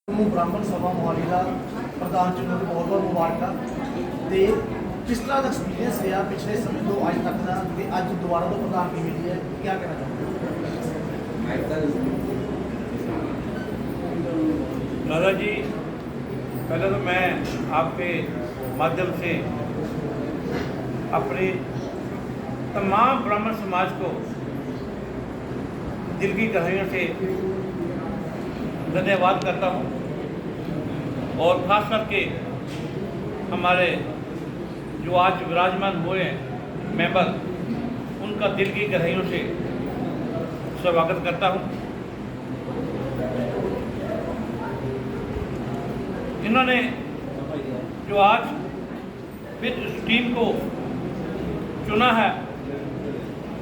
ब्राह्मण सभा मोहाली का प्रधान चुनने की बहुत बहुत मुबारक। तो किस तरह का एक्सपीरियंस रहा पिछले समय तो अज तक का, अज दोबारा तो प्रधान की मिली है, क्या कहना चाहते हैं? दादा जी, पहले तो मैं आपके माध्यम से अपने तमाम ब्राह्मण समाज को दिल की गहराइयों से धन्यवाद करता हूँ और ख़ास करके हमारे जो आज विराजमान हुए हैं मेंबर, उनका दिल की गहराइयों से स्वागत करता हूँ। इन्होंने जो आज फिर इस टीम को चुना है,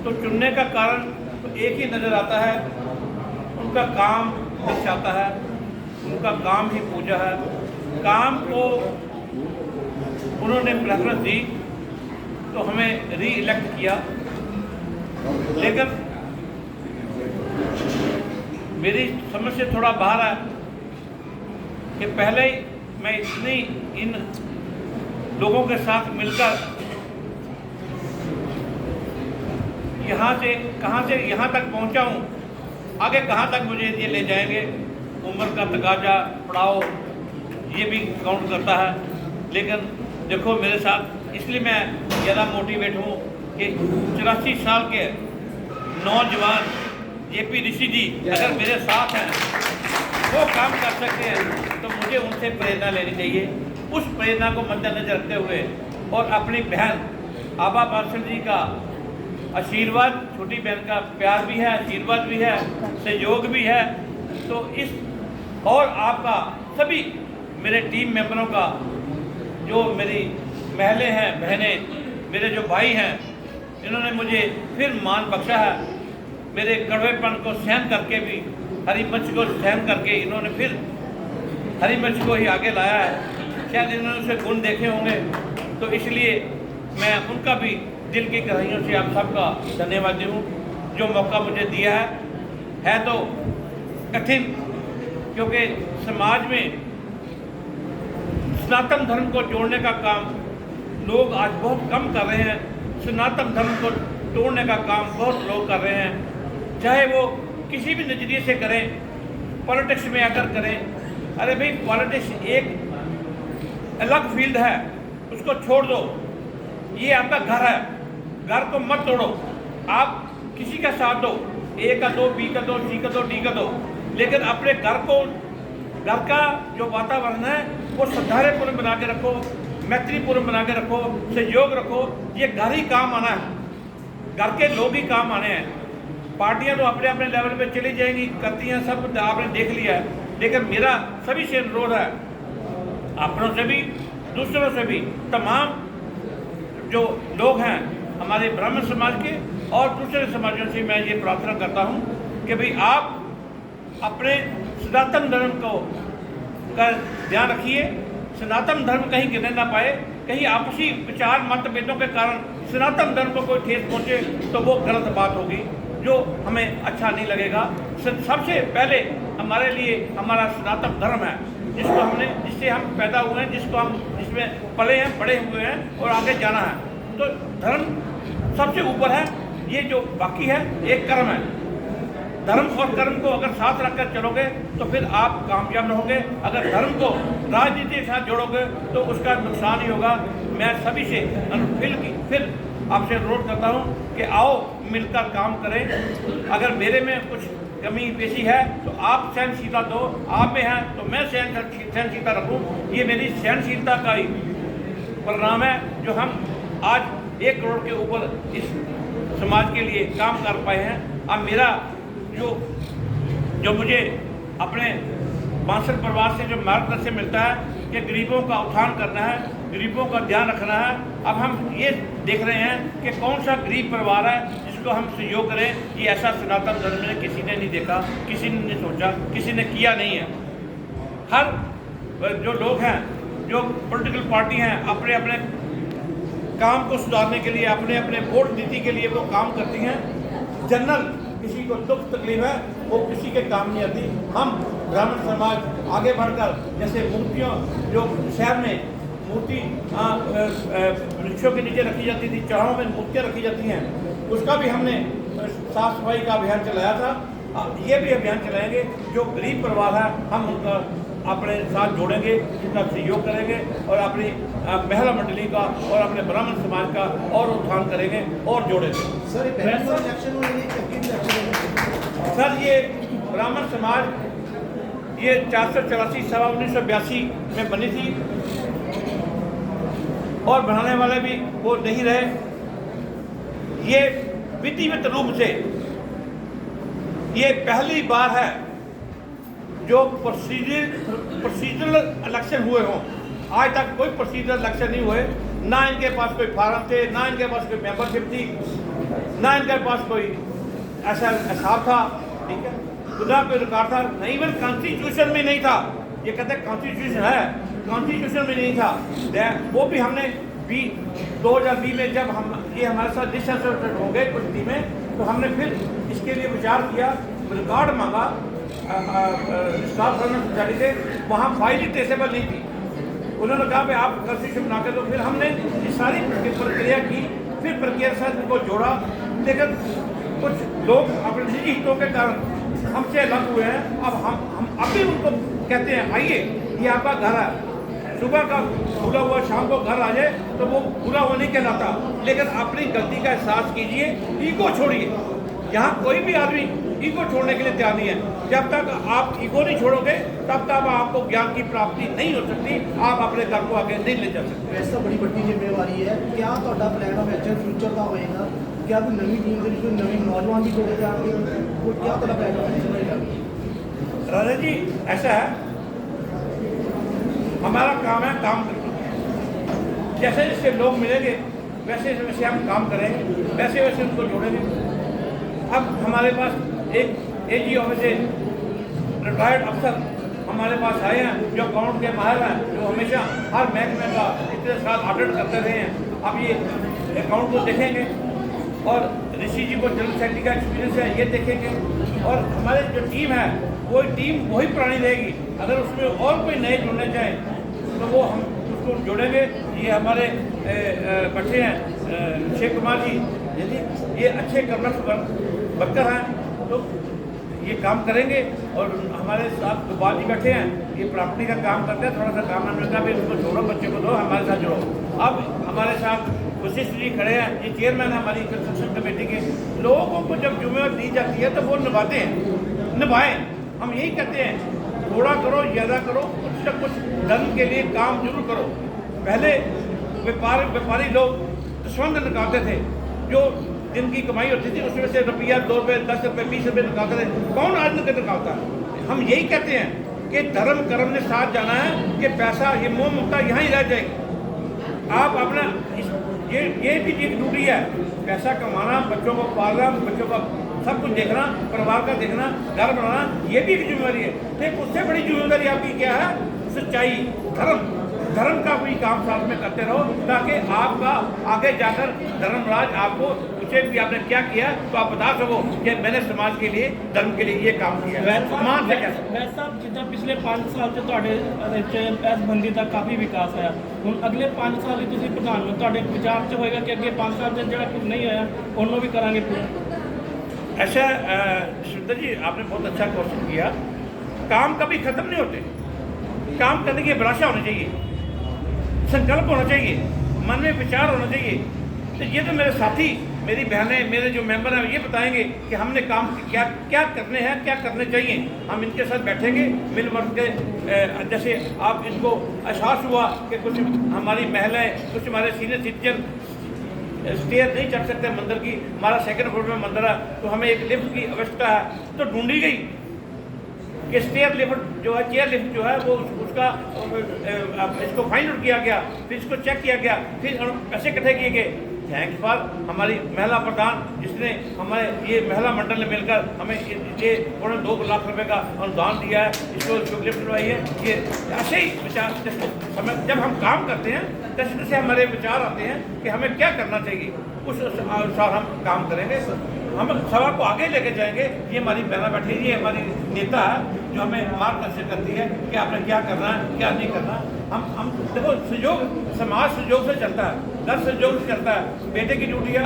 तो चुनने का कारण तो एक ही नज़र आता है, उनका काम दर्शाता है, उनका काम ही पूजा है। काम को उन्होंने प्रेफरेंस दी तो हमें री इलेक्ट किया, लेकिन मेरी समझ से थोड़ा बाहर है कि पहले ही मैं इतनी इन लोगों के साथ मिलकर कहाँ से यहाँ तक पहुँचा हूँ, आगे कहाँ तक मुझे ये ले जाएंगे, उम्र का तकाजा, पड़ाव, ये भी काउंट करता है। लेकिन देखो मेरे साथ इसलिए मैं ज़्यादा मोटिवेट हूँ कि 84 साल के नौजवान जेपी ऋषि जी अगर मेरे साथ हैं, वो काम कर सकते हैं, तो मुझे उनसे प्रेरणा लेनी चाहिए। उस प्रेरणा को मद्देनजर रखते हुए और अपनी बहन आबा बांसल जी का आशीर्वाद, छोटी बहन का प्यार भी है, आशीर्वाद भी है, सहयोग भी है, तो इस और आपका सभी मेरे टीम मेंबरों का, जो मेरी महिलाएं हैं, बहनें, मेरे जो भाई हैं, इन्होंने मुझे फिर मान बख्शा है। मेरे कड़वेपन को सहन करके भी, हरी मिर्च को सहन करके इन्होंने फिर हरी मिर्च को ही आगे लाया है। शायद इन्होंने उसे गुण देखे होंगे, तो इसलिए मैं उनका भी दिल की गहराइयों से आप सबका धन्यवाद दूँ जो मौका मुझे दिया है तो कठिन, क्योंकि समाज में सनातन धर्म को जोड़ने का काम लोग आज बहुत कम कर रहे हैं। सनातन धर्म को तोड़ने का काम बहुत लोग कर रहे हैं, चाहे वो किसी भी नज़रिए से करें, पॉलिटिक्स में आकर करें। अरे भाई, पॉलिटिक्स एक अलग फील्ड है, उसको छोड़ दो। ये आपका घर है, घर को मत तोड़ो। आप किसी का साथ दो, ए का दो, बी का दो, सी का दो, डी का दो, लेकिन अपने घर का जो वातावरण है वो सौहार्दपूर्ण बना के रखो, मैत्रीपूर्ण बना के रखो, सहयोग रखो। ये घर ही काम आना है, घर के लोग ही काम आने हैं। पार्टियां तो अपने अपने लेवल पे चली जाएंगी, करती हैं, सब आपने देख लिया है। लेकिन मेरा सभी से अनुरोध है, अपनों से भी, दूसरों से भी, तमाम जो लोग हैं हमारे ब्राह्मण समाज के और दूसरे समाजों से मैं ये प्रार्थना करता हूँ कि भाई आप अपने सनातन धर्म को का ध्यान रखिए। सनातन धर्म कहीं गिरने ना पाए, कहीं आपसी विचार मतभेदों के कारण सनातन धर्म को कोई ठेस पहुँचे तो वो गलत बात होगी, जो हमें अच्छा नहीं लगेगा। सबसे पहले हमारे लिए हमारा सनातन धर्म है, जिससे हम पैदा हुए हैं, जिसमें पले हैं, बड़े हुए हैं और आगे जाना है। तो धर्म सबसे ऊपर है, ये जो बाकी है एक कर्म है। धर्म और कर्म को अगर साथ रखकर चलोगे तो फिर आप कामयाब होंगे। अगर धर्म को राजनीति के साथ जोड़ोगे तो उसका नुकसान ही होगा। मैं सभी से फिर आपसे अनुरोध करता हूँ कि आओ मिलकर काम करें। अगर मेरे में कुछ कमी पेशी है तो आप सहनशीलता दो, आप में है तो मैं सहनशीलता रखूँ। ये मेरी सहनशीलता का ही परिणाम है जो हम आज 1 करोड़ के ऊपर इस समाज के लिए काम कर पाए हैं। अब मेरा जो मुझे अपने बांसल परिवार से जो मार्गदर्शन मिलता है कि गरीबों का उत्थान करना है, गरीबों का ध्यान रखना है। अब हम ये देख रहे हैं कि कौन सा गरीब परिवार है जिसको हम सहयोग करें। ये ऐसा सनातन धर्म में किसी ने नहीं देखा, किसी ने नहीं सोचा, किसी ने किया नहीं है। हर जो लोग हैं, जो पॉलिटिकल पार्टी हैं, अपने अपने काम को सुधारने के लिए, अपने अपने वोट नीति के लिए वो काम करती हैं। जनरल किसी को दुख तकलीफ है वो किसी के काम नहीं आती। हम ब्राह्मण समाज आगे बढ़कर जैसे मूर्तियों जो शहर में मूर्ति वृक्षों के नीचे रखी जाती थी, चौराहों में मूर्तियाँ रखी जाती हैं, उसका भी हमने साफ सफाई का अभियान चलाया था। ये भी अभियान चलाएंगे। जो गरीब परिवार है हम उनका अपने साथ जोड़ेंगे, उनका सहयोग करेंगे और अपनी महिला मंडली का और अपने ब्राह्मण समाज का और उत्थान करेंगे और जोड़ेंगे। सर सर ये ब्राह्मण समाज ये 484 सवा 1982 में बनी थी और बनाने वाले भी वो नहीं रहे। ये विधिवत रूप से ये पहली बार है जो प्रोसीजरल इलेक्शन हुए हों। आज तक कोई प्रोसीजरल इलेक्शन नहीं हुए, ना इनके पास कोई फार्म थे, ना इनके पास कोई मेंबरशिप थी, ना इनके पास कोई ऐसा हिसाब था, ठीक है, खुदा कोई रिकॉर्ड था, नहीं इवन कॉन्स्टिट्यूशन में नहीं था। ये कहते हैं कॉन्स्टिट्यूशन है, कॉन्स्टिट्यूशन में नहीं था। वो भी हमने 2020 में जब हम ये हमारे साथ डिसएसोसिएटेड हो गए कुछ टीमें, तो हमने फिर इसके लिए विचार किया, रिकॉर्ड मांगा स्टाफ गवर्नमेंट सोसाइटी से, वहाँ फाइल ही ट्रेसेबल नहीं थी। उन्होंने कहा कि आप कॉन्स्टिट्यूशन बना के दो। फिर हमने ये सारी प्रक्रिया की, फिर प्रक्रिया के साथ इनको जोड़ा, लेकिन कुछ लोग अपने निजी हितों के कारण हमसे अलग हुए हैं। अब हम अभी उनको कहते हैं आइए, ये आपका घर है, सुबह का खुला हुआ शाम को घर आ जाए तो वो पूरा वो नहीं कहलाता। लेकिन अपनी गलती का एहसास कीजिए, ईगो छोड़िए। यहाँ कोई भी आदमी ईगो छोड़ने के लिए तैयार नहीं है। जब तक आप ईगो नहीं छोड़ोगे तब तक आपको ज्ञान की प्राप्ति नहीं हो सकती, आप अपने घर को आगे नहीं ले जा सकते। वैसा बड़ी बड़ी जिम्मेवारी है। क्या ਤੁਹਾਡਾ प्लान ऑफ एक्शन फ्यूचर का होएगा? क्या कोई नवी टीम के कोई नवी नौजवान भी जोड़े जाएंगे? कोई क्या ਤੁਹਾਡਾ प्लान ऑफ एक्शन रहेगा? राजा जी ऐसा है, हमारा काम है काम करना। जैसे जैसे लोग मिलेंगे वैसे वैसे हम काम करेंगे, वैसे वैसे उनको जोड़ेंगे। अब हमारे पास एक एजी ऑफिस से रिटायर्ड अफसर हमारे पास आए हैं जो अकाउंट के माहिर हैं, जो हमेशा हर महकमे का इतने साल ऑडिट करते रहे हैं। अब ये अकाउंट को देखेंगे और ऋषि जी को जनरल सेक्रेटरी का एक्सपीरियंस है, ये देखेंगे। और हमारी जो टीम है वो टीम वही पुरानी रहेगी। अगर उसमें और कोई नए जुड़ने चाहें तो वो हम उसको जोड़ेंगे। ये हमारे बच्चे हैं शेख कुमार जी, यदि ये अच्छे कर्मठ वर्कर हैं तो ये काम करेंगे। और हमारे साथ गोपाल जी बैठे हैं, ये प्रॉपर्टी का काम करते हैं, थोड़ा सा काम हमने कहा इसको जोड़ो, बच्चे को दो, हमारे साथ जोड़ो। अब हमारे साथ वशिष्ठ जी खड़े हैं, ये चेयरमैन है हमारी कंस्ट्रक्शन कमेटी के। लोगों को जब जिम्मेदारी दी जाती है तो वो निभाते हैं, निभाएं। हम यही कहते हैं, थोड़ा करो ज़्यादा करो, कुछ ना कुछ धर्म के लिए काम जरूर करो। पहले व्यापारी लोग दसवंध निकालते थे, जो दिन की कमाई होती थी उसमें से रुपया 2 रुपये 10 रुपये 20 रुपये निकालते थे। कौन आज निकालता है? हम यही कहते हैं कि धर्म कर्म ने साथ जाना है कि पैसा ये मोह ममता यहाँ ही रह जाएगी। आप अपना ये भी एक ड्यूटी है, पैसा कमाना, बच्चों को पालना, बच्चों का सब कुछ देखना, परिवार का देखना, घर बनाना, ये भी एक जिम्मेदारी है। लेकिन उससे बड़ी जिम्मेदारी आपकी क्या है? सच्चाई, धर्म का भी काम साथ में करते रहो, ताकि आपका आगे जाकर धर्मराज आपको पूछे भी आपने क्या किया तो आप बता सको कि मैंने समाज के लिए, धर्म के लिए ये काम किया। समाज से कैसे वैसा जितना पिछले 5 साल से पैसबंदी का काफ़ी विकास है, हम अगले 5 साल ही तुम प्रधान हो, तो विचार से होएगा कि अगे 5 साल से जो कुछ नहीं होया उन्होंने भी करांगे पूरा। ऐसा सुंदर जी आपने बहुत अच्छा क्वेश्चन किया। काम कभी खत्म नहीं होते, काम करने की अभिलाषा होनी चाहिए, संकल्प होना चाहिए, मन में विचार होना चाहिए। तो ये तो मेरे साथी, मेरी बहनें, मेरे जो मेंबर हैं ये बताएंगे कि हमने काम क्या क्या करने हैं, क्या करने चाहिए। हम इनके साथ बैठेंगे मिल वर्ग के, जैसे आप इनको एहसास हुआ कि कुछ हमारी महिलाएं, कुछ हमारे सीनियर सिटीजन स्टेयर नहीं चढ़ सकते मंदिर की, हमारा 2nd फ्लोर में मंदिर है तो हमें एक लिफ्ट की आवश्यकता है, तो ढूंढी गई कि स्टेयर लिफ्ट जो है, चेयर लिफ्ट जो है वो उसका इसको फाइंड आउट किया गया, फिर इसको चेक किया गया, फिर पैसे इकट्ठे किए गए। थैंक्स फॉर हमारी महिला प्रधान जिसने हमारे ये महिला मंडल ने मिलकर हमें ये 2 लाख रुपए का अनुदान दिया है, इसको लिफ्ट करवाई है। ये ऐसे ही विचार जब हम काम करते हैं जैसे हमारे विचार आते हैं कि हमें क्या करना चाहिए, उस अनुसार हम काम करेंगे। हम सभा को आगे लेके जाएंगे। ये हमारी बहना बैठी है, ये हमारी नेता है जो हमें मार्गदर्शन करती है कि आपने क्या करना है, क्या नहीं करना। हम देखो, सहयोग, समाज सहयोग से चलता है, घर सहयोग से चलता है। बेटे की ड्यूटी है,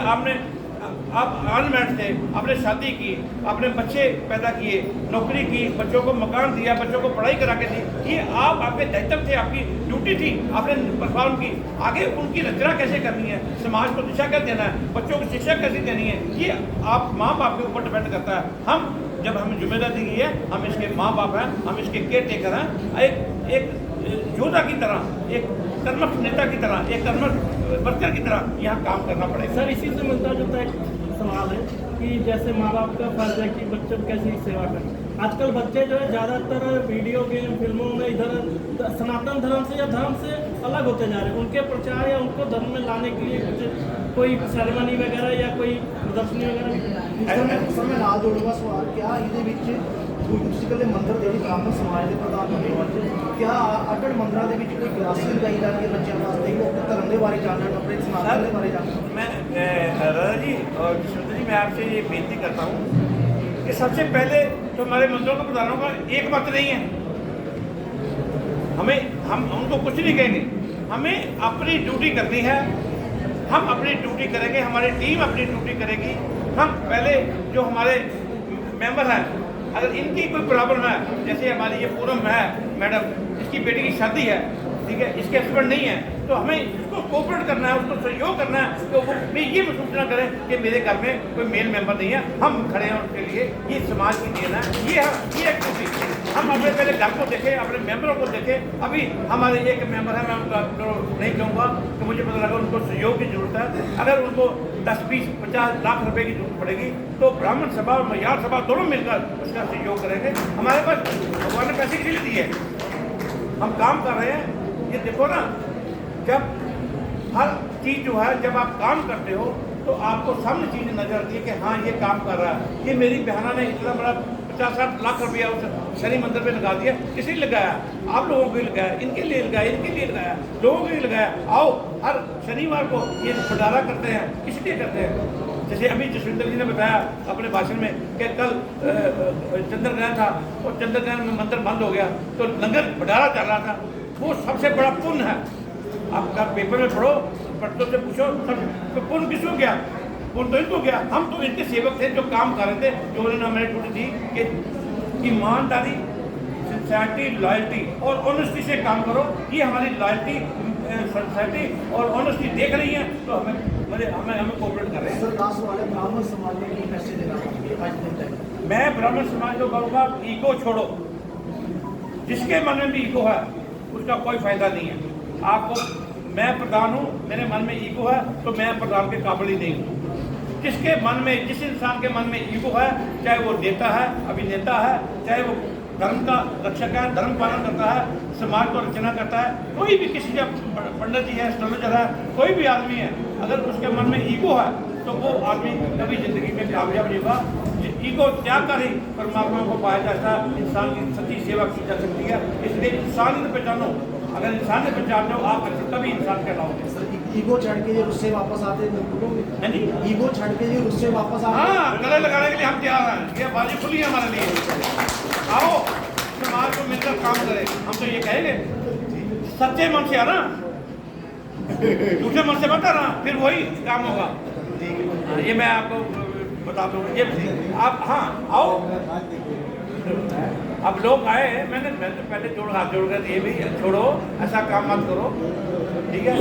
आप अनमैरिड थे, आपने शादी की, आपने बच्चे पैदा किए, नौकरी की, बच्चों को मकान दिया, बच्चों को पढ़ाई करा के दी। ये आपके दायित्व थे, आपकी ड्यूटी थी, आपने परफॉर्म की। आगे उनकी रचना कैसे करनी है, समाज को दिशा कैसे देना है, बच्चों को शिक्षा कैसे देनी है, ये आप माँ बाप के ऊपर डिपेंड करता है। हम जब हमें जिम्मेदारी दी है, हम इसके माँ बाप हैं, हम इसके केयर टेकर हैं। एक योद्धा की तरह, एक कर्मठ नेता की तरह, एक कर्मठ वर्कर की तरह यहाँ काम करना पड़ेगा। सर, इसी से मिलता जुलता एक सवाल है कि जैसे माँ बाप का फर्ज है कि बच्चों की कैसी सेवा करें। आजकल बच्चे जो है ज़्यादातर वीडियो गेम, फिल्मों में इधर सनातन धर्म से या धर्म से अलग होते जा रहे हैं। उनके प्रचार या उनको धर्म में लाने के लिए कुछ कोई सेरेमनी वगैरह या कोई प्रदर्शनी वगैरह। सर मैं ਨਾਲ ਜੋੜੂਗਾ ਸਵਾਲ, क्या ਇਹਦੇ ਵਿੱਚ ਤੁਸੀਂ ਕੱਲੇ ਮੰਦਰ ਦੇ ਬ੍ਰਾਹਮਣ ਸਮਾਜ ਦੇ ਪ੍ਰਧਾਨ ਹੋਣੇ, क्या ਅੱਡ ਮੰਦਰਾਂ ਦੇ ਵਿੱਚ ਕੋਈ ਕਲਾਸ ਲਗਾਈ ਜਾਂਦੀ ਹੈ ਬੱਚਿਆਂ ਵਾਸਤੇ ਕਿ ਉਹ ਧਰਮ ਦੇ ਬਾਰੇ ਜਾਣਨ, ਆਪਣੇ ਸਨਾਤਨ ਦੇ ਬਾਰੇ ਜਾਣਨ? मैं राजा जी और कृष्ण जी, मैं आपसे ये बेनती करता हूँ कि सबसे पहले तो हमारे मंदिरों के प्रधानों का एक मत नहीं है। हम उनको कुछ नहीं कहेंगे, हमें अपनी ड्यूटी करनी है। हम अपनी ड्यूटी करेंगे, हमारी टीम अपनी ड्यूटी करेगी। हम पहले जो हमारे मेंबर हैं, अगर इनकी कोई प्रॉब्लम है, जैसे हमारी ये पूनम है मैडम, इसकी बेटी की शादी है, ठीक है, इसके हस्बैंड नहीं है, तो हमें उसको कोऑपरेट करना है, उसको सहयोग करना है। तो वो भी ये महसूस ना करें कि मेरे घर में कोई मेल मेंबर नहीं है, हम खड़े हैं उनके लिए। ये समाज की देन है, ये एक खुशी। हम अपने पहले घर को देखें, अपने मेंबरों को देखें। अभी हमारे एक मेंबर है, मैं उनका तो नहीं कहूँगा कि मुझे पता लगा उनको सहयोग की जरूरत है। अगर उनको 10, 20, 50 लाख रुपए की जरूरत पड़ेगी तो ब्राह्मण सभा और मयार सभा दोनों मिलकर उसका सहयोग करेंगे। हमारे पास भगवान ने पैसे के लिए दिए, हम काम कर रहे हैं। ये देखो ना, जब हर चीज़ जो है, जब आप काम करते हो तो आपको सामने चीज़ नजर आती है कि हाँ ये काम कर रहा है। ये मेरी बहना ने इतना बड़ा 50-60 लाख रुपया उस शनि मंदिर पे लगा दिया। किसी ने लगाया? आप लोगों को ही लगाया, इनके लिए लगाया, इनके लिए लगाया, लोगों के लिए लगाया। आओ हर शनिवार को ये भंडारा करते हैं, किस लिए करते हैं? जैसे अभी जसविंदर जी ने बताया अपने भाषण में कि कल चंद्रग्रहण था और चंद्रग्रहण में मंदिर बंद हो गया तो लंगर भंडारा चल रहा था। वो सबसे बड़ा पुण्य है। आप पेपर में पढ़ो, पढ़ते से पूछो, सब पुण्य किसको गया? पुण्य तो इनको गया। हम तो इनके सेवक थे जो काम कर रहे थे, जो उन्होंने हमारी ड्यूटी थी कि ईमानदारी, सिंसियरिटी, लॉयल्टी और ऑनेस्टी से काम करो। ये हमारी लॉयल्टी, सिंसियरिटी और ऑनेस्टी देख रही है तो हमें कोऑपरेट कर रहे हैं। सर लास्ट सवाल है, ब्राह्मण समाज में की मैसेज देना आज दिन तक? मैं ब्राह्मण समाज को कहूँगा, ईगो छोड़ो। जिसके मन में भी ईगो है उसका कोई फायदा नहीं है। आपको, मैं प्रधान हूँ, मेरे मन में ईगो है तो मैं प्रधान के काबिल ही नहीं हूँ। जिसके मन में, जिस इंसान के मन में ईगो है, चाहे वो नेता है, अभिनेता है, चाहे वो धर्म का रक्षक है, धर्म पालन करता है, समाज को रचना करता है, कोई भी किसी का पंडित जी है, एस्ट्रोलॉजर है, कोई भी आदमी है, अगर उसके मन में ईगो है तो वो आदमी कभी जिंदगी में कामयाब नहीं होगा। ईगो त्याग कर ही परमात्मा को पाया जाता है, इंसान की सच्ची सेवा की जा सकती है। इसलिए इंसान को पहचानो। अगर इंसान ने पहचान लो, आप कभी इंसान कहलाओगे। सर ईगो छड़ के ये रुस्से वापस आते हैं, ईगो छड़ के ये रुस्से वापस आते हैं। हाँ, गले लगाने के लिए हम तैयार हैं। ये बाजी खुली है हमारे लिए। आओ समाज को मिलकर काम करें। हम तो ये कहेंगे, सच्चे मन से आना, दूसरे मन से मत आना, फिर वही काम होगा। ये मैं आपको बता दूँ। ये आप, हाँ आओ। अब लोग आए, मैंने तो पहले हाथ जोड़ कर दिए भी, छोड़ो ऐसा काम मत करो, ठीक है।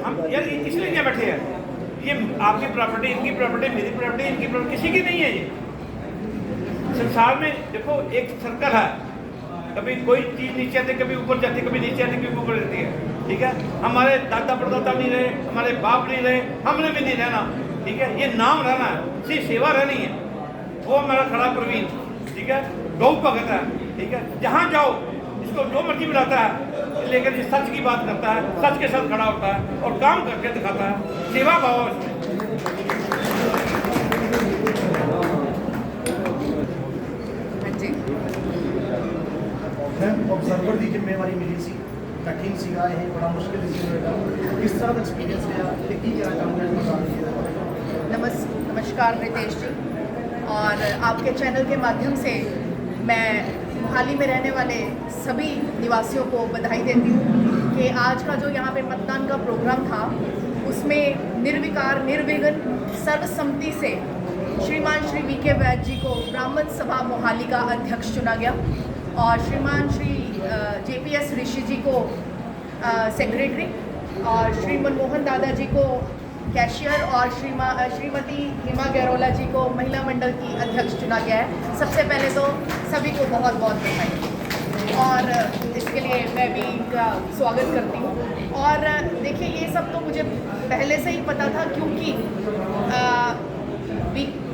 हम यार इसलिए क्या बैठे हैं? ये आपकी प्रॉपर्टी, इनकी प्रॉपर्टी, मेरी प्रॉपर्टी, इनकी प्रॉपर्टी, किसी की नहीं है। ये संसार में देखो एक सर्कल है, कभी कोई चीज़ नीचे आती, कभी ऊपर जाती, कभी नीचे आती, कभी ऊपर रहती है, ठीक है। हमारे दादा परदादा नहीं रहे, हमारे बाप नहीं रहे, हमने भी नहीं रहना, ठीक है। ये नाम रहना है, सिर्फ सेवा रहनी है। वो हमारा खड़ा प्रवीण, ठीक है, गौ भगत है, ठीक है। जहाँ जाओ इसको जो मर्जी बुलाता है, लेकिन ये सच की बात करता है, सच के साथ खड़ा होता है और काम करके दिखाता है। सेवा भाव इसमें। ऑब्जर्वर की जिम्मेवारी मिली सी, कठिन सीगा, ये बड़ा मुश्किल सी। किस तरह का एक्सपीरियंस रहा, की कहना चाहूँगा? नमस्कार रितेश जी। और आपके चैनल के माध्यम से मैं मोहाली में रहने वाले सभी निवासियों को बधाई देती हूँ कि आज का जो यहाँ पे मतदान का प्रोग्राम था उसमें निर्विकार निर्विघ्न सर्वसम्मति से श्रीमान श्री वी के वैद्य जी को ब्राह्मण सभा मोहाली का अध्यक्ष चुना गया और श्रीमान श्री JPS ऋषि जी को सेक्रेटरी और श्री मनमोहन दादा जी को कैशियर और श्रीमती हिमा गैरोला जी को महिला मंडल की अध्यक्ष चुना गया है। सबसे पहले तो सभी को बहुत बहुत बधाई और इसके लिए मैं भी इनका स्वागत करती हूँ। और देखिए ये सब तो मुझे पहले से ही पता था क्योंकि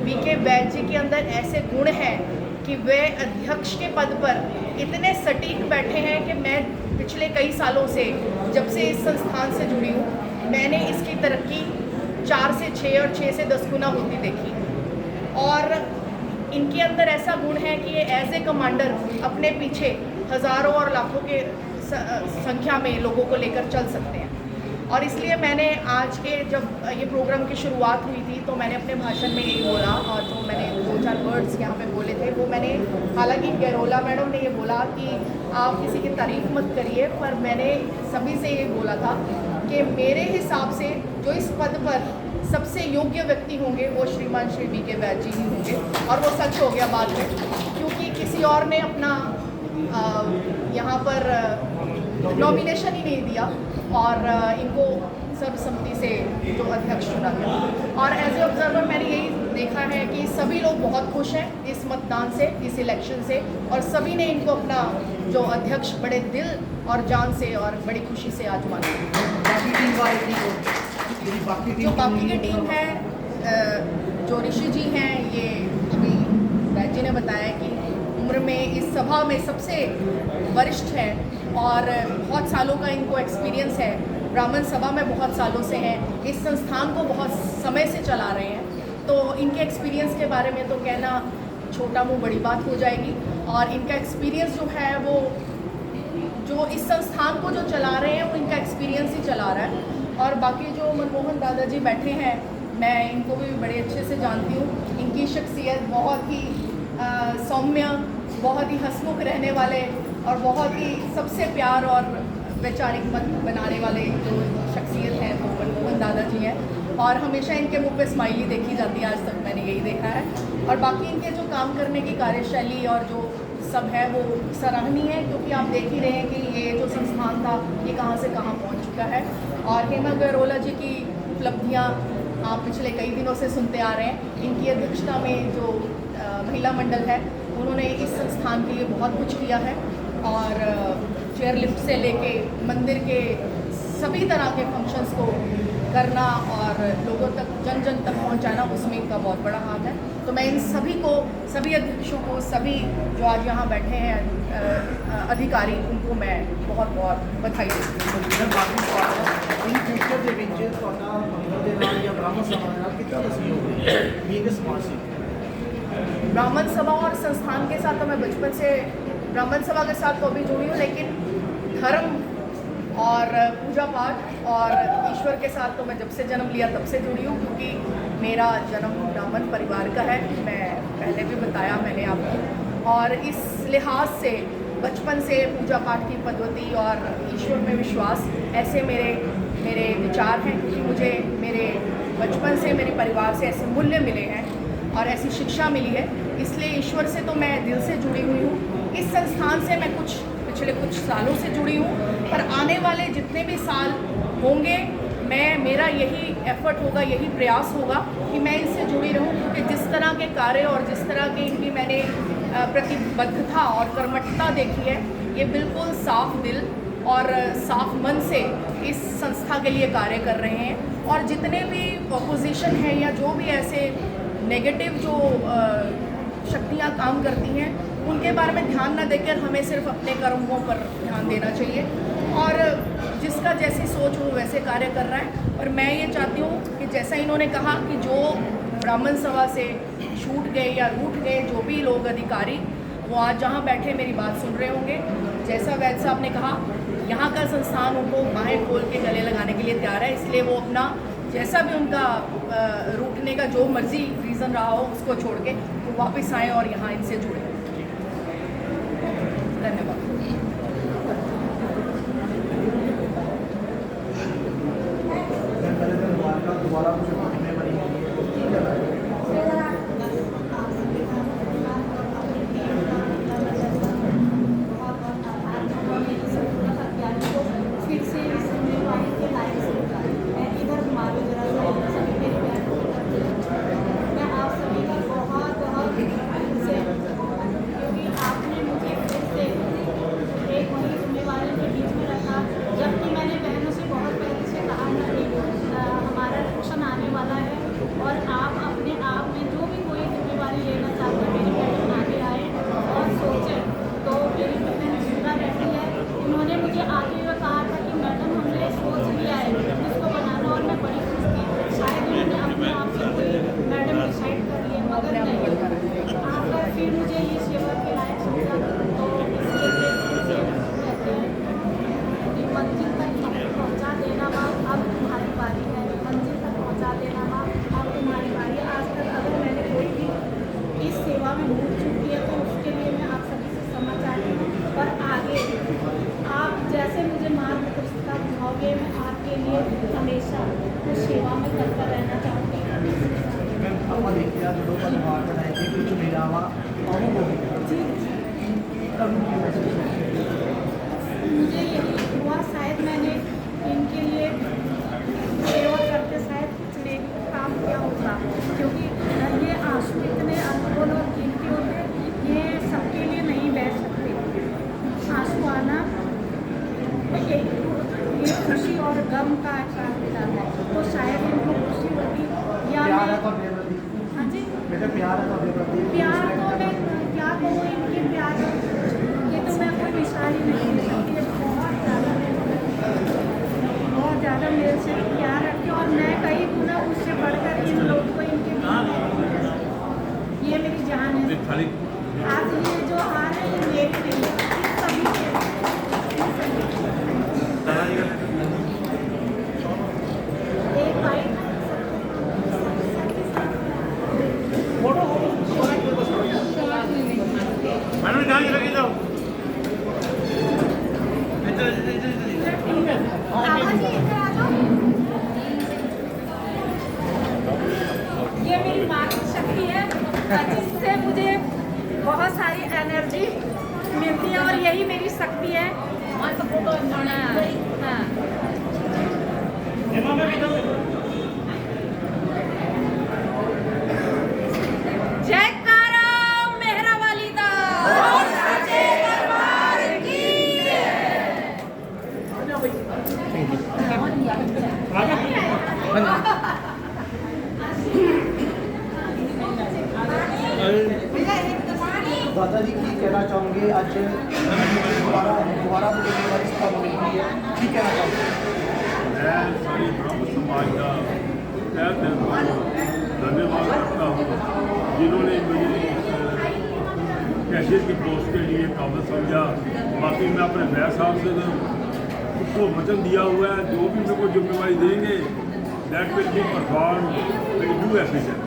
वी के वैद्य जी के अंदर ऐसे गुण हैं कि वे अध्यक्ष के पद पर इतने सटीक बैठे हैं कि मैं पिछले कई सालों से जब से इस संस्थान से जुड़ी हूँ मैंने इसकी तरक्की 4 से 6 और 6 से 10 गुना होती देखी। और इनके अंदर ऐसा गुण है कि ये एज ए कमांडर अपने पीछे हज़ारों और लाखों के संख्या में लोगों को लेकर चल सकते हैं। और इसलिए मैंने आज के जब ये प्रोग्राम की शुरुआत हुई थी तो मैंने अपने भाषण में यही बोला और जो मैंने 2-4 वर्ड्स यहाँ पे बोले थे वो मैंने, हालांकि गैरोला मैडम ने ये बोला कि आप किसी की तारीफ मत करिए, पर मैंने सभी से ये बोला था कि मेरे हिसाब से जो इस पद पर सबसे योग्य व्यक्ति होंगे वो श्रीमान श्री वी के वैद्य जी ही होंगे। और वो सच हो गया बाद में, क्योंकि किसी और ने अपना यहाँ पर नॉमिनेशन ही नहीं दिया और इनको सर्वसम्मति से जो अध्यक्ष चुना गया। और एज ए ऑब्जर्वर मैंने यही देखा है कि सभी लोग बहुत खुश हैं इस मतदान से, इस इलेक्शन से, और सभी ने इनको अपना जो अध्यक्ष बड़े दिल और जान से और बड़ी खुशी से आज माना। जो बाकी की टीम है, जो ऋषि जी हैं, ये अभी वैद्य जी ने बताया कि उम्र में इस सभा में सबसे वरिष्ठ है और बहुत सालों का इनको एक्सपीरियंस है, ब्राह्मण सभा में बहुत सालों से हैं, इस संस्थान को बहुत समय से चला रहे हैं। तो इनके एक्सपीरियंस के बारे में तो कहना छोटा मुँह बड़ी बात हो जाएगी। और इनका एक्सपीरियंस जो है वो जो इस संस्थान को जो चला रहे हैं वो इनका एक्सपीरियंस ही चला रहा है। और बाकी जो मनमोहन दादाजी बैठे हैं, मैं इनको भी बड़े अच्छे से जानती हूँ। इनकी शख्सियत बहुत ही सौम्य, बहुत ही हंसमुख रहने वाले और बहुत ही सबसे प्यार और वैचारिक मत बनाने वाले जो शख्सियत हैं वो मनमोहन दादाजी हैं। और हमेशा इनके मुंह पे स्माइली देखी जाती है, आज तक मैंने यही देखा है। और बाकी इनके जो काम करने की कार्यशैली और जो सब है वो सराहनीय है, क्योंकि आप देख ही रहे हैं कि ये जो संस्थान था ये कहाँ से कहाँ पहुँच चुका है। और हेमा गैरोला जी की उपलब्धियाँ आप पिछले कई दिनों से सुनते आ रहे हैं। इनकी अध्यक्षता में जो महिला मंडल है उन्होंने इस संस्थान के लिए बहुत कुछ किया है और चेयर लिफ्ट से लेके मंदिर के सभी तरह के फंक्शंस को करना और लोगों तक जन जन तक पहुंचाना, उसमें इनका बहुत बड़ा हाथ है। तो मैं इन सभी को, सभी अध्यक्षों को, सभी जो आज यहाँ बैठे हैं अधिकारी, उनको मैं बहुत बहुत बधाई देती हूँ। इन फ्यूचर ਦੇ ਵਿੱਚ ਤੁਹਾਡਾ ਮੰਦਰ ਦੇ ਨਾਲ ਜਾਂ ਬ੍ਰਾਹਮਣ ਸਭਾ ਦੇ ਨਾਲ ਕਿੰਨਾ ਸਹਿਯੋਗ ਹੈ ਵੀ ਇੱਕ ਸਮਾਜ ਸੇਵੀ? ब्राह्मण सभा और संस्थान के साथ तो मैं बचपन से, ब्राह्मण सभा के साथ तो अभी जुड़ी हूँ, लेकिन धर्म और पूजा पाठ और ईश्वर के साथ तो मैं जब से जन्म लिया तब से जुड़ी हूँ, क्योंकि मेरा जन्म ब्राह्मण परिवार का है। मैं पहले भी बताया मैंने आपको। और इस लिहाज से बचपन से पूजा पाठ की पद्धति और ईश्वर में विश्वास, ऐसे मेरे विचार हैं कि मुझे मेरे बचपन से, मेरे परिवार से ऐसे मूल्य मिले हैं और ऐसी शिक्षा मिली है। इसलिए ईश्वर से तो मैं दिल से जुड़ी हुई हूँ। इस संस्थान से मैं पिछले कुछ सालों से जुड़ी हूँ, पर आने वाले जितने भी साल होंगे मेरा यही एफर्ट होगा, यही प्रयास होगा कि मैं इनसे जुड़ी रहूँ, क्योंकि जिस तरह के कार्य और जिस तरह की इनकी मैंने प्रतिबद्धता और कर्मठता देखी है, ये बिल्कुल साफ दिल और साफ मन से इस संस्था के लिए कार्य कर रहे हैं। और जितने भी अपोजिशन है या जो भी ऐसे नेगेटिव जो शक्तियाँ काम करती हैं, उनके बारे में ध्यान न देकर हमें सिर्फ अपने कर्मों पर ध्यान देना चाहिए। और जिसका जैसी सोच हो वैसे कार्य कर रहा है। और मैं ये चाहती हूँ कि जैसा इन्होंने कहा कि जो ब्राह्मण सभा से छूट गए या रूठ गए जो भी लोग अधिकारी, वो आज जहाँ बैठे मेरी बात सुन रहे होंगे। जैसा वैद्य साहब ने कहा, यहाँ का संस्थान उनको बाहें खोल के गले लगाने के लिए तैयार है, इसलिए वो अपना जैसा भी उनका रूठने का जो मर्जी रीज़न रहा हो उसको छोड़ के वो वापस आएँ और यहाँ इनसे जुड़े। धन्यवाद। पहले दिन दोबारा मुझे पढ़ने बनी फिर से इस जिम्मेवारी के लायक समझा। मैं इधर घुमाऊँ जरा सा, सभी मेरी बहन को करती है। मैं आप सभी का बहुत बहुत से क्योंकि आपने मुझे फिर से एक वही जिम्मेवारी के बीच में रखा, जबकि मैंने बहनों से बहुत पहले से कहा था कि हमारा इलेक्शन आने वाला है और आप अपने आप में जो भी कोई जिम्मेवारी लेना चाहते हैं मेरी बहन आगे आए और सोचें। तो मेरी बहन सुधा रहती है, उन्होंने मुझे आगे हुए कहा था कि मैडम हमने सोच लिया है इसको बनाना, और मैं बड़ी खुश थी। शायद उन्होंने अपने आप से कोई मैडम डिसाइड कर लिए, मगर नहीं, आकर फिर मुझे ये सेवा के लायक समझा। तो इसके लिए कहते हैं कि मंजिल तक पहुँचा देना माँ, अब तुम्हारी बारी है। मंजिल तक पहुँचा देना माँ, अब तुम्हारी बारी है। आज तक अगर मैंने कोई भी इस सेवा में भूल चुकी है तो उसके लिए मैं आप सभी से क्षमा चाहती हूँ। और आगे आप जैसे मुझे मार्गदर्शिता दिखाओगे, मैं आपके लिए हमेशा उस सेवा में तत्पर रहना चाहूँगी। ਆਪਾਂ ਦੇਖਿਆ ਜਦੋਂ ਪਰਿਵਾਰ ਬਣਾਏ ਕਿ ਕੁਝ ਮੇਰਾਵਾ ਆਉਂ ਹੋ ਗਿਆ ਤੁਹਾਨੂੰ ਕੀ ਮਹਿਸੂਸ ਹੋਇਆ? मुझे यही हुआ, शायद मैंने इनके लिए सेवा करते शायद कुछ नहीं काम किया होगा, क्योंकि ये आंसू इतने अनमोल और कीमती होते हैं, ये सबके लिए नहीं बह सकते। आंसू आना ये खुशी और गम का एहसास दिलाता है। तो शायद इनको खुशी होगी या ਪਿਆਰ ਹੈ मैं, ਤੁਹਾਡੇ ਪ੍ਰਤੀ हाँ जी, ਮੇਰੇ ਪਿਆਰ है ਤੁਹਾਡੇ प्रति प्यार तो मैं क्या कहूँ इनके प्यार, ये तो मैं कोई मिसाल ही नहीं दे सकती। ये बहुत ज़्यादा मेरे से प्यार रखते और मैं कहीं गुना उससे बढ़कर इन लोगों को इनके ये मेरी जान है। आज ये जो हार है ये मेरी नहीं है, ये सभी के हैं। एक भाई मैडम कहाँ लगी जाओ इधर इधर इधर ये मेरी माँ की शक्ति है जिससे मुझे बहुत सारी एनर्जी मिलती है और यही मेरी शक्ति है। हाँ। जयकारा मेहरा वाली दा सच्चे दरबार की। दादा जी की कहना चाहूँगे आज दोबारा मुझे मेरी सभा मिल रही है, की कहना चाहूँगे? मैं सारी ब्रह्म समाज का तहे दिल से धन्यवाद करता हूँ जिन्होंने मुझे कैशियर की पोस्ट के लिए काबिल समझा। बाकी मैं अपने भैया साहब से उसको वचन दिया हुआ है, जो भी मेरे को जिम्मेवारी देंगे that will be perform will do efficient.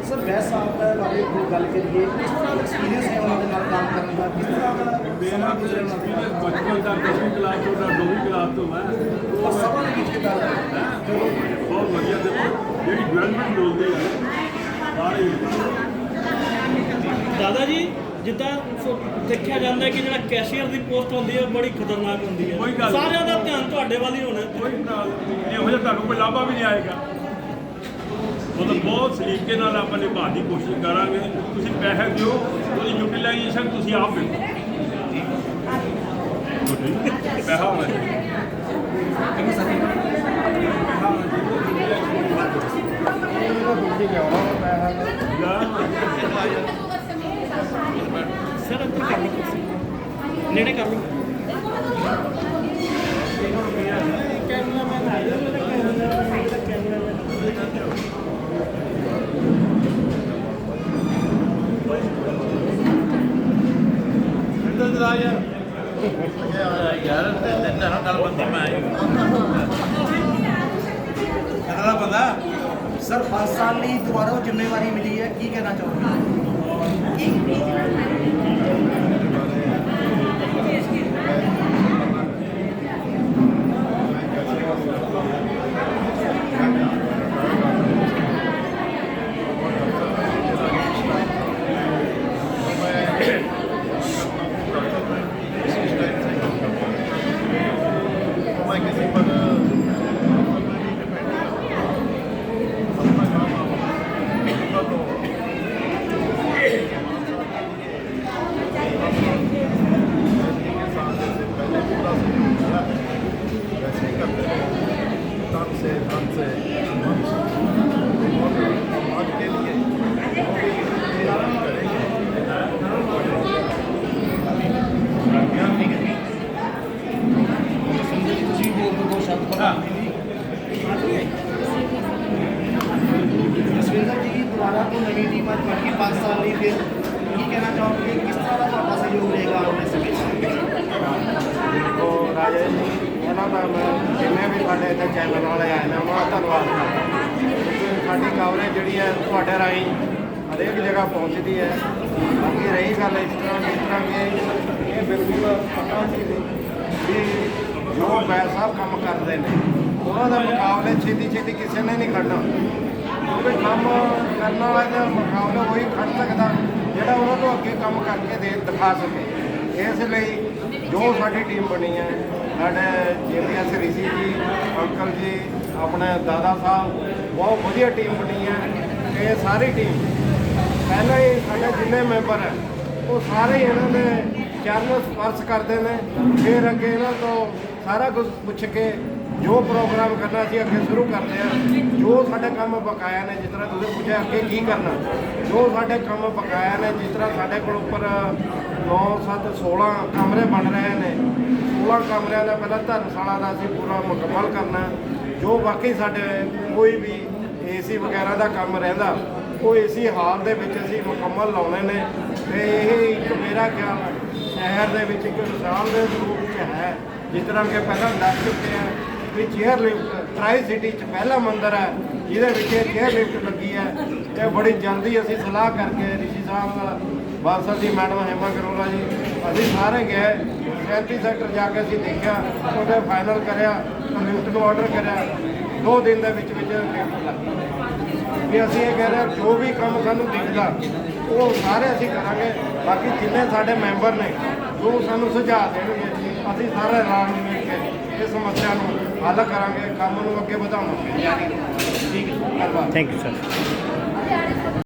Sir वैस साहब बारे कोई गल करिए, किस तरह का एक्सपीरियंस है उन्होंने नाल काम करने का, किस तरह का मेरा एक्सपीरियंस बचपन का 10वीं क्लास तो 9वीं क्लास तो मैं और सभा के बीच कर रहे हैं बहुत बढ़िया देखो जी डेवलपमेंट बोलते हैं सारे ਦਾਦਾ ਜੀ ਜਿੱਦਾਂ ਦੇਖਿਆ ਜਾਂਦਾ ਹੈ ਕਿ ਜਿਹੜਾ ਕੈਸ਼ੀਅਰ ਦੀ ਪੋਸਟ ਹੁੰਦੀ ਹੈ ਬੜੀ ਖਤਰਨਾਕ ਹੁੰਦੀ ਹੈ, ਕੋਈ ਗੱਲ ਨਹੀਂ। ਸਾਰਿਆਂ ਦਾ ਧਿਆਨ ਤੁਹਾਡੇ ਵੱਲ ਹੀ ਹੋਣਾ। ਕੋਈ ਇਹੋ ਜਿਹਾ ਤੁਹਾਨੂੰ ਕੋਈ ਲਾਭਾ ਵੀ ਨਹੀਂ ਆਏਗਾ। ਮਤਲਬ ਬਹੁਤ ਸਲੀਕੇ ਨਾਲ ਆਪਾਂ ਨਿਭਾਉਣ ਦੀ ਕੋਸ਼ਿਸ਼ ਕਰਾਂਗੇ। ਤੁਸੀਂ ਪੈਸੇ ਦਿਓ, ਉਹਦੀ ਯੂਟਿਲਾਈਜੇਸ਼ਨ ਤੁਸੀਂ ਆਪ ਦੇਖੋ। ਪੈਸਾ ਹੋਣਾ ਚਾਹੀਦਾ। ਸਰ ਇੱਧਰ ਕਰ ਲਓ ਕੁਰਸੀ, ਨੇੜੇ ਕਰ ਲਓ। ਕੈਮਰਾਮੈਨ ਆ ਜਾ, ਮੇਰਾ इधर आ यार यार तेरा गल बंदी मैं अगला बंदा ਹੁੰਦਾ। ਸਰ 5 ਸਾਲ ਲਈ ਦੁਬਾਰਾ ਉਹ ਜ਼ਿੰਮੇਵਾਰੀ ਮਿਲੀ ਹੈ, ਕੀ ਕਹਿਣਾ ਚਾਹੋਗੇ? मैं किसी पर वैसे ही करते रहे तन से मन से और समाज के लिए ਤੁਸੀਂ ਬੋਲ ਦੋ ਦੋ ਸ਼ਬਦ ਪ੍ਰਧਾਨ ਜੀ। ਜਸਵਿੰਦਰ ਜੀ ਦੁਬਾਰਾ ਤੋਂ ਨਵੀਂ ਟੀਮ ਅੱਜ ਬਣ ਗਈ 5 ਸਾਲ ਲਈ, ਫਿਰ ਕੀ ਕਹਿਣਾ ਚਾਹੋਗੇ, ਕਿਸ ਤਰ੍ਹਾਂ ਦਾ ਤੁਹਾਡਾ ਸਹਿਯੋਗ ਰਹੇਗਾ ਆਉਣ ਵਾਲੇ ਸਮੇਂ 'ਚ? ਦੇਖੋ ਰਾਜੇ ਜੀ, ਉਹਨਾਂ ਦਾ ਮੈਂ ਜਿੰਨੇ ਵੀ ਸਾਡੇ ਇੱਥੇ ਚੈਨਲ ਵਾਲੇ ਆਏ ਨੇ ਉਹਨਾਂ ਦਾ ਧੰਨਵਾਦ ਕਰਦਾ ਕਿਉਂਕਿ ਸਾਡੀ ਕਵਰੇਜ ਜਿਹੜੀ ਹੈ ਤੁਹਾਡੇ ਰਾਹੀਂ ਹਰੇਕ ਜਗ੍ਹਾ ਪਹੁੰਚਦੀ ਹੈ। ਬਾਕੀ ਰਹੀ ਗੱਲ ਇਸ ਤਰ੍ਹਾਂ ਕਿ ਇਹ ਬਿਲਕੁਲ ਪਤਾ ਸੀ ਵੀ ਜੋ ਪੈਸਾ ਕੰਮ ਕਰਦੇ ਨੇ ਉਹਨਾਂ ਦਾ ਮੁਕਾਬਲੇ ਛੇਤੀ ਕਿਸੇ ਨੇ ਨਹੀਂ ਖੜਨਾ, ਕਿਉਂਕਿ ਕੰਮ ਕਰਨ ਵਾਲਾ ਦਾ ਮੁਕਾਬਲਾ ਉਹੀ ਖੜ ਸਕਦਾ ਜਿਹੜਾ ਉਹਨਾਂ ਤੋਂ ਅੱਗੇ ਕੰਮ ਕਰਕੇ ਦਿਖਾ ਸਕੇ। ਇਸ ਲਈ ਜੋ ਸਾਡੀ ਟੀਮ ਬਣੀ ਹੈ, ਸਾਡੇ JPS ਰਿਸ਼ੀ ਜੀ, ਅੰਕਲ ਜੀ, ਆਪਣੇ ਦਾਦਾ ਸਾਹਿਬ, ਬਹੁਤ ਵਧੀਆ ਟੀਮ ਬਣੀ ਹੈ। ਇਹ ਸਾਰੀ ਟੀਮ ਪਹਿਲਾਂ ਹੀ ਸਾਡੇ ਜਿੰਨੇ ਮੈਂਬਰ ਹੈ ਉਹ ਸਾਰੇ ਹੀ ਇਹਨਾਂ ਦੇ ਚਰਨ ਸਪਰਸ਼ ਕਰਦੇ ਨੇ, ਫਿਰ ਅੱਗੇ ਇਹਨਾਂ ਤੋਂ ਸਾਰਾ ਕੁਝ ਪੁੱਛ ਕੇ ਜੋ ਪ੍ਰੋਗਰਾਮ ਕਰਨਾ ਸੀ ਅੱਗੇ ਸ਼ੁਰੂ ਕਰਦੇ ਆ। ਜੋ ਸਾਡੇ ਕੰਮ ਬਕਾਇਆ ਨੇ, ਜਿਸ ਤਰ੍ਹਾਂ ਤੁਸੀਂ ਪੁੱਛਿਆ ਅੱਗੇ ਕੀ ਕਰਨਾ, ਜੋ ਸਾਡੇ ਕੰਮ ਬਕਾਇਆ ਨੇ, ਜਿਸ ਤਰ੍ਹਾਂ ਸਾਡੇ ਕੋਲ ਉੱਪਰ 9, 7, 16 ਕਮਰੇ ਬਣ ਰਹੇ ਨੇ, 16 ਕਮਰਿਆਂ ਦਾ ਪਹਿਲਾਂ ਧਰਮਸ਼ਾਲਾ ਦਾ ਅਸੀਂ ਪੂਰਾ ਮੁਕੰਮਲ ਕਰਨਾ। ਜੋ ਬਾਕੀ ਸਾਡੇ ਕੋਈ ਵੀ AC ਵਗੈਰਾ ਦਾ ਕੰਮ ਰਹਿੰਦਾ ਉਹ AC ਹਾਲ ਦੇ ਵਿੱਚ ਅਸੀਂ ਮੁਕੰਮਲ ਲਾਉਣੇ ਨੇ। ਤੇ ਇਹ ਇੱਕ ਮੇਰਾ ਖਿਆਲ ਸ਼ਹਿਰ ਦੇ ਵਿੱਚ ਇੱਕ ਮਿਸਾਲ ਦੇ ਰੂਪ 'ਚ ਹੈ, ਜਿਸ ਤਰ੍ਹਾਂ ਕਿ ਪਹਿਲਾਂ ਦੱਸ ਚੁੱਕੇ ਹਾਂ ਵੀ ਚੇਅਰ ਲਿਫਟ ਟਰਾਈ ਸਿਟੀ 'ਚ ਪਹਿਲਾ ਮੰਦਿਰ ਹੈ ਜਿਹਦੇ ਵਿੱਚ ਇਹ ਚੇਅਰ ਲਿਫਟ ਲੱਗੀ ਹੈ। ਤੇ ਬੜੀ ਜਲਦੀ ਅਸੀਂ ਸਲਾਹ ਕਰਕੇ ਰਿਸ਼ੀ ਸਾਹਿਬ, ਬਾਦਸ਼ਾਹ ਜੀ, ਮੈਡਮ ਹੇਮਾ ਗਰੋਲਾ ਜੀ, ਅਸੀਂ ਸਾਰੇ ਗਏ 37 ਸੈਕਟਰ ਜਾ ਕੇ ਅਸੀਂ ਦੇਖਿਆ, ਉਹਦੇ ਫਾਈਨਲ ਕਰਿਆ, ਲਿਫਟ ਨੂੰ ਆਰਡਰ ਕਰਿਆ, 2 ਦਿਨ ਦੇ ਵਿੱਚ ਲਿਫਟ ਲੱਗ ਗਈ। ਵੀ ਅਸੀਂ ਇਹ ਕਹਿ ਰਹੇ ਹਾਂ ਜੋ ਵੀ ਕੰਮ ਸਾਨੂੰ ਦਿਖਦਾ ਉਹ ਸਾਰੇ ਅਸੀਂ ਕਰਾਂਗੇ। ਬਾਕੀ ਜਿੰਨੇ ਸਾਡੇ ਮੈਂਬਰ ਨੇ ਜੋ ਸਾਨੂੰ ਸੁਝਾਅ ਦੇਣਗੇ ਅਸੀਂ ਸਾਰੇ ਰਲ ਮਿਲ ਕੇ ਇਸ ਸਮੱਸਿਆ ਨੂੰ ਹੱਲ ਕਰਾਂਗੇ, ਕੰਮ ਨੂੰ ਅੱਗੇ ਵਧਾਵਾਂਗੇ। ਠੀਕ ਹੈ, ਧੰਨਵਾਦ। Thank you sir.